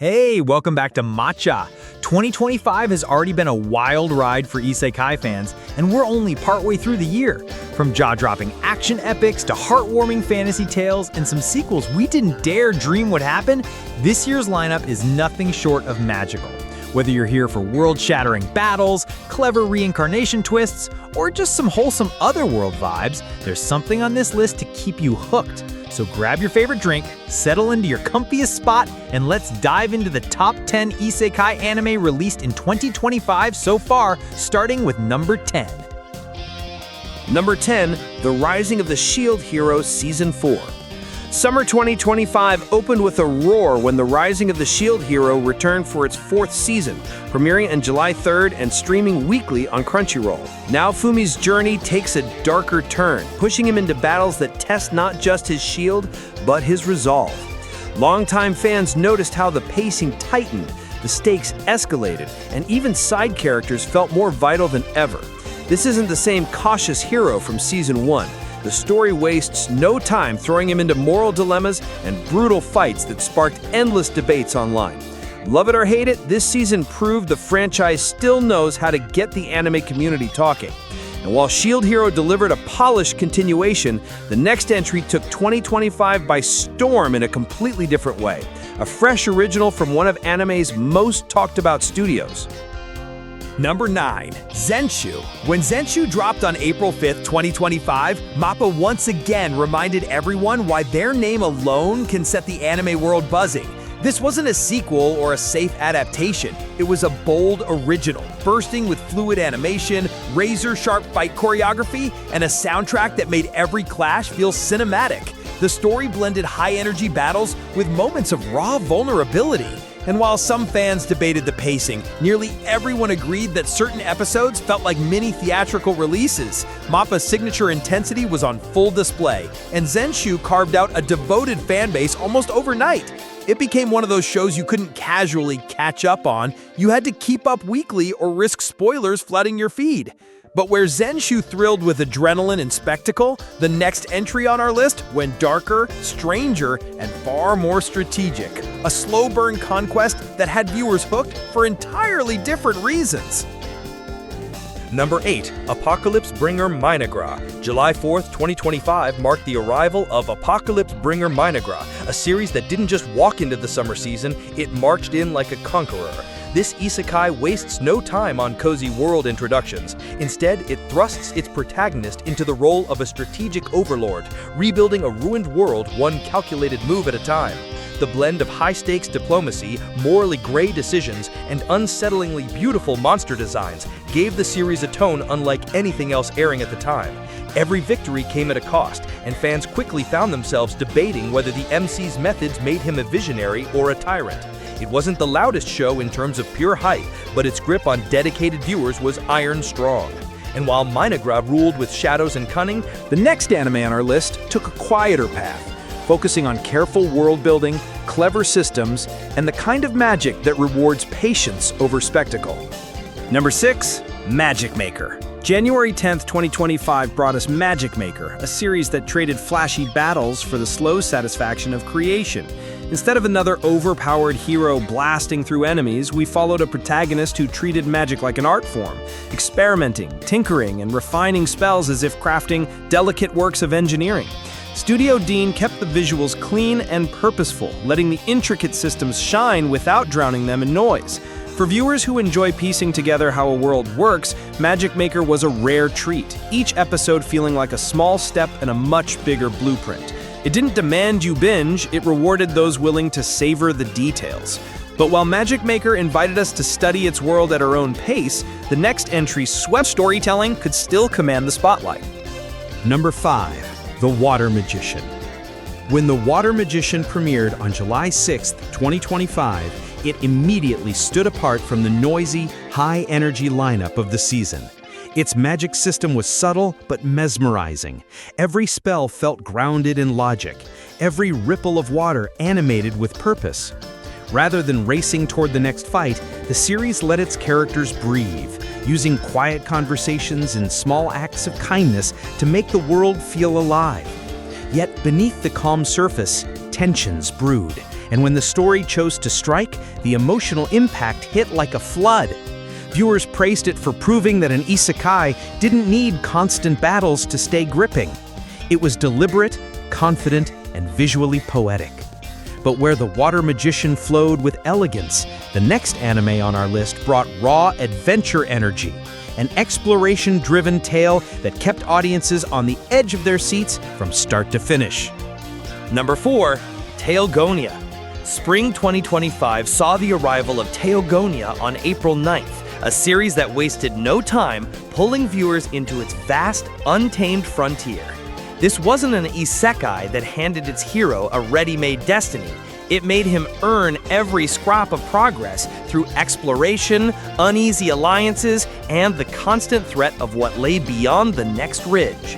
Hey, welcome back to Matcha. 2025 has already been a wild ride for Isekai fans, and we're only partway through the year. From jaw-dropping action epics to heartwarming fantasy tales and some sequels we didn't dare dream would happen, this year's lineup is nothing short of magical. Whether you're here for world-shattering battles, clever reincarnation twists, or just some wholesome otherworld vibes, there's something on this list to keep you hooked. So grab your favorite drink, settle into your comfiest spot, and let's dive into the top 10 Isekai anime released in 2025 so far, starting with number 10. Number 10, The Rising of the Shield Hero Season 4. Summer 2025 opened with a roar when The Rising of the Shield Hero returned for its 4th season, premiering on July 3rd and streaming weekly on Crunchyroll. Now Fumi's journey takes a darker turn, pushing him into battles that test not just his shield, but his resolve. Longtime fans noticed how the pacing tightened, the stakes escalated, and even side characters felt more vital than ever. This isn't the same cautious hero from Season 1. The story wastes no time throwing him into moral dilemmas and brutal fights that sparked endless debates online. Love it or hate it, this season proved the franchise still knows how to get the anime community talking. And while Shield Hero delivered a polished continuation, the next entry took 2025 by storm in a completely different way. A fresh original from one of anime's most talked about studios. Number 9. Zenshu. When Zenshu dropped on April 5th, 2025, MAPPA once again reminded everyone why their name alone can set the anime world buzzing. This wasn't a sequel or a safe adaptation. It was a bold original, bursting with fluid animation, razor-sharp fight choreography, and a soundtrack that made every clash feel cinematic. The story blended high-energy battles with moments of raw vulnerability. And while some fans debated the pacing, nearly everyone agreed that certain episodes felt like mini theatrical releases. MAPPA's signature intensity was on full display, and Zenshu carved out a devoted fanbase almost overnight. It became one of those shows you couldn't casually catch up on. You had to keep up weekly or risk spoilers flooding your feed. But where Zenshu thrilled with adrenaline and spectacle, the next entry on our list went darker, stranger, and far more strategic. A slow-burn conquest that had viewers hooked for entirely different reasons. Number 8. Apocalypse Bringer Mynoghra. July 4th, 2025 marked the arrival of Apocalypse Bringer Mynoghra, a series that didn't just walk into the summer season, it marched in like a conqueror. This isekai wastes no time on cozy world introductions. Instead, it thrusts its protagonist into the role of a strategic overlord, rebuilding a ruined world one calculated move at a time. The blend of high-stakes diplomacy, morally gray decisions, and unsettlingly beautiful monster designs gave the series a tone unlike anything else airing at the time. Every victory came at a cost, and fans quickly found themselves debating whether the MC's methods made him a visionary or a tyrant. It wasn't the loudest show in terms of pure hype, but its grip on dedicated viewers was iron strong. And while Mynoghra ruled with shadows and cunning, the next anime on our list took a quieter path, focusing on careful world building, clever systems, and the kind of magic that rewards patience over spectacle. Number 6. Magic Maker. January 10th, 2025 brought us Magic Maker, a series that traded flashy battles for the slow satisfaction of creation. Instead of another overpowered hero blasting through enemies, we followed a protagonist who treated magic like an art form, experimenting, tinkering, and refining spells as if crafting delicate works of engineering. Studio Dean kept the visuals clean and purposeful, letting the intricate systems shine without drowning them in noise. For viewers who enjoy piecing together how a world works, Magic Maker was a rare treat, each episode feeling like a small step in a much bigger blueprint. It didn't demand you binge, it rewarded those willing to savor the details. But while Magic Maker invited us to study its world at our own pace, the next entry's swept storytelling could still command the spotlight. Number 5. The Water Magician. When The Water Magician premiered on July 6th, 2025, it immediately stood apart from the noisy, high-energy lineup of the season. Its magic system was subtle but mesmerizing. Every spell felt grounded in logic, every ripple of water animated with purpose. Rather than racing toward the next fight, the series let its characters breathe, using quiet conversations and small acts of kindness to make the world feel alive. Yet beneath the calm surface, tensions brewed. And when the story chose to strike, the emotional impact hit like a flood. Viewers praised it for proving that an isekai didn't need constant battles to stay gripping. It was deliberate, confident, and visually poetic. But where the water magician flowed with elegance, the next anime on our list brought raw adventure energy, an exploration-driven tale that kept audiences on the edge of their seats from start to finish. Number 4, Teogonia. Spring 2025 saw the arrival of Teogonia on April 9th, a series that wasted no time pulling viewers into its vast, untamed frontier. This wasn't an isekai that handed its hero a ready-made destiny. It made him earn every scrap of progress through exploration, uneasy alliances, and the constant threat of what lay beyond the next ridge.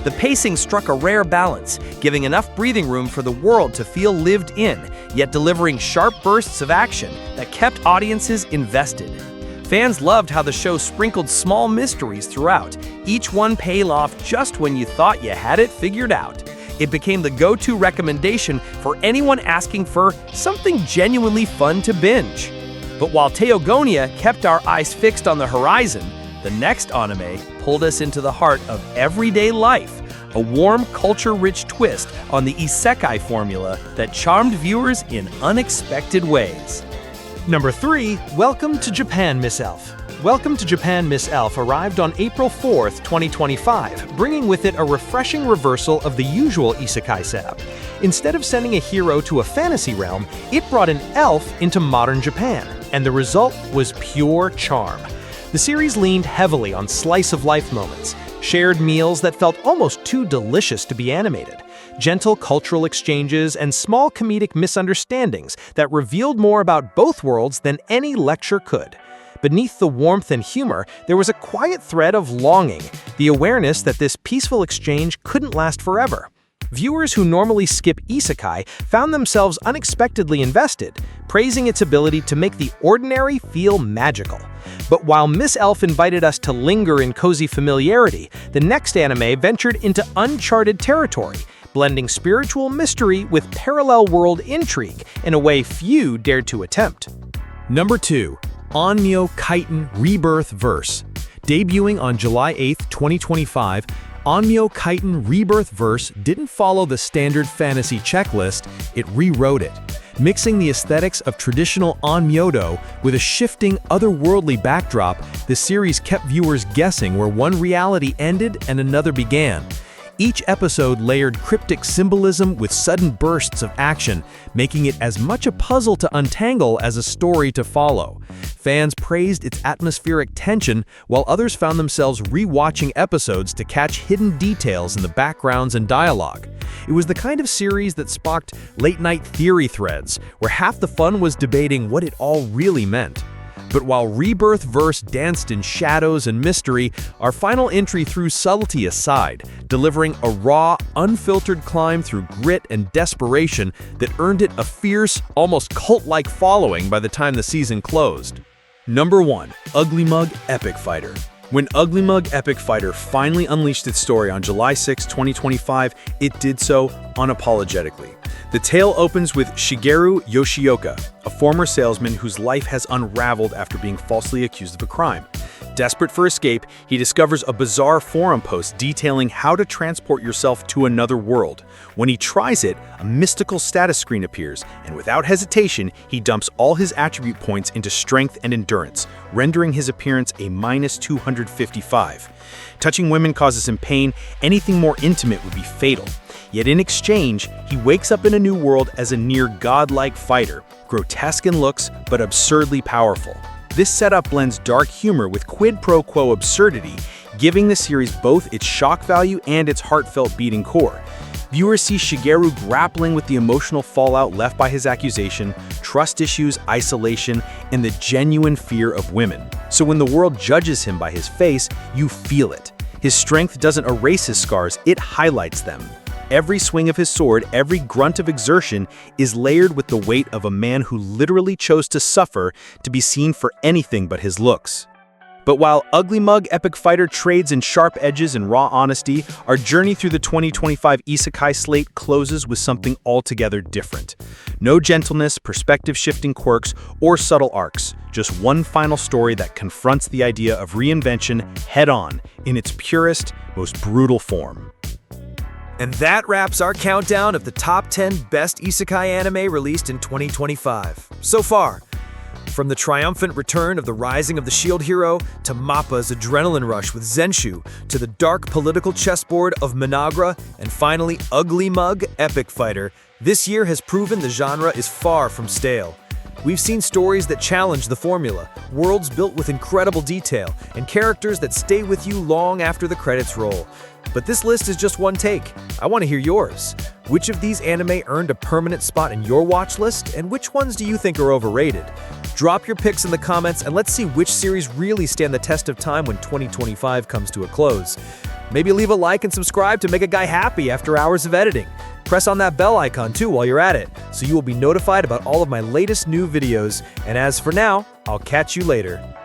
The pacing struck a rare balance, giving enough breathing room for the world to feel lived in, yet delivering sharp bursts of action that kept audiences invested. Fans loved how the show sprinkled small mysteries throughout, each one paying off just when you thought you had it figured out. It became the go-to recommendation for anyone asking for something genuinely fun to binge. But while Teogonia kept our eyes fixed on the horizon, the next anime pulled us into the heart of everyday life, a warm, culture-rich twist on the isekai formula that charmed viewers in unexpected ways. Number 3, Welcome to Japan, Miss Elf. Welcome to Japan, Miss Elf arrived on April 4th, 2025, bringing with it a refreshing reversal of the usual isekai setup. Instead of sending a hero to a fantasy realm, it brought an elf into modern Japan, and the result was pure charm. The series leaned heavily on slice-of-life moments, shared meals that felt almost too delicious to be animated, gentle cultural exchanges, and small comedic misunderstandings that revealed more about both worlds than any lecture could. Beneath the warmth and humor, there was a quiet thread of longing, the awareness that this peaceful exchange couldn't last forever. Viewers who normally skip isekai found themselves unexpectedly invested, praising its ability to make the ordinary feel magical. But while Miss Elf invited us to linger in cozy familiarity, the next anime ventured into uncharted territory, blending spiritual mystery with parallel world intrigue in a way few dared to attempt. Number 2, Onmyo Kaiten Rebirth Verse. Debuting on July 8, 2025, Onmyo Kaiten Rebirth Verse didn't follow the standard fantasy checklist, it rewrote it. Mixing the aesthetics of traditional Onmyodo with a shifting, otherworldly backdrop, the series kept viewers guessing where one reality ended and another began. Each episode layered cryptic symbolism with sudden bursts of action, making it as much a puzzle to untangle as a story to follow. Fans praised its atmospheric tension, while others found themselves rewatching episodes to catch hidden details in the backgrounds and dialogue. It was the kind of series that sparked late-night theory threads, where half the fun was debating what it all really meant. But while Rebirth Verse danced in shadows and mystery, our final entry threw subtlety aside, delivering a raw, unfiltered climb through grit and desperation that earned it a fierce, almost cult-like following by the time the season closed. Number 1, Uglymug Epicfighter. When Uglymug Epicfighter finally unleashed its story on July 6, 2025, it did so unapologetically. The tale opens with Shigeru Yoshioka, a former salesman whose life has unraveled after being falsely accused of a crime. Desperate for escape, he discovers a bizarre forum post detailing how to transport yourself to another world. When he tries it, a mystical status screen appears, and without hesitation, he dumps all his attribute points into strength and endurance, rendering his appearance a -255. Touching women causes him pain, anything more intimate would be fatal. Yet in exchange, he wakes up in a new world as a near godlike fighter, grotesque in looks but absurdly powerful. This setup blends dark humor with quid pro quo absurdity, giving the series both its shock value and its heartfelt beating core. Viewers see Shigeru grappling with the emotional fallout left by his accusation, trust issues, isolation, and the genuine fear of women. So when the world judges him by his face, you feel it. His strength doesn't erase his scars, it highlights them. Every swing of his sword, every grunt of exertion is layered with the weight of a man who literally chose to suffer to be seen for anything but his looks. But while Uglymug Epicfighter trades in sharp edges and raw honesty, our journey through the 2025 Isekai slate closes with something altogether different. No gentleness, perspective-shifting quirks, or subtle arcs, just one final story that confronts the idea of reinvention head-on in its purest, most brutal form. And that wraps our countdown of the top 10 best isekai anime released in 2025. So far, from the triumphant return of the Rising of the Shield Hero, to Mappa's adrenaline rush with Zenshu, to the dark political chessboard of Mynoghra, and finally Uglymug Epicfighter, this year has proven the genre is far from stale. We've seen stories that challenge the formula, worlds built with incredible detail, and characters that stay with you long after the credits roll. But this list is just one take. I want to hear yours. Which of these anime earned a permanent spot in your watch list, and which ones do you think are overrated? Drop your picks in the comments and let's see which series really stand the test of time when 2025 comes to a close. Maybe leave a like and subscribe to make a guy happy after hours of editing. Press on that bell icon too while you're at it, so you will be notified about all of my latest new videos. And as for now, I'll catch you later.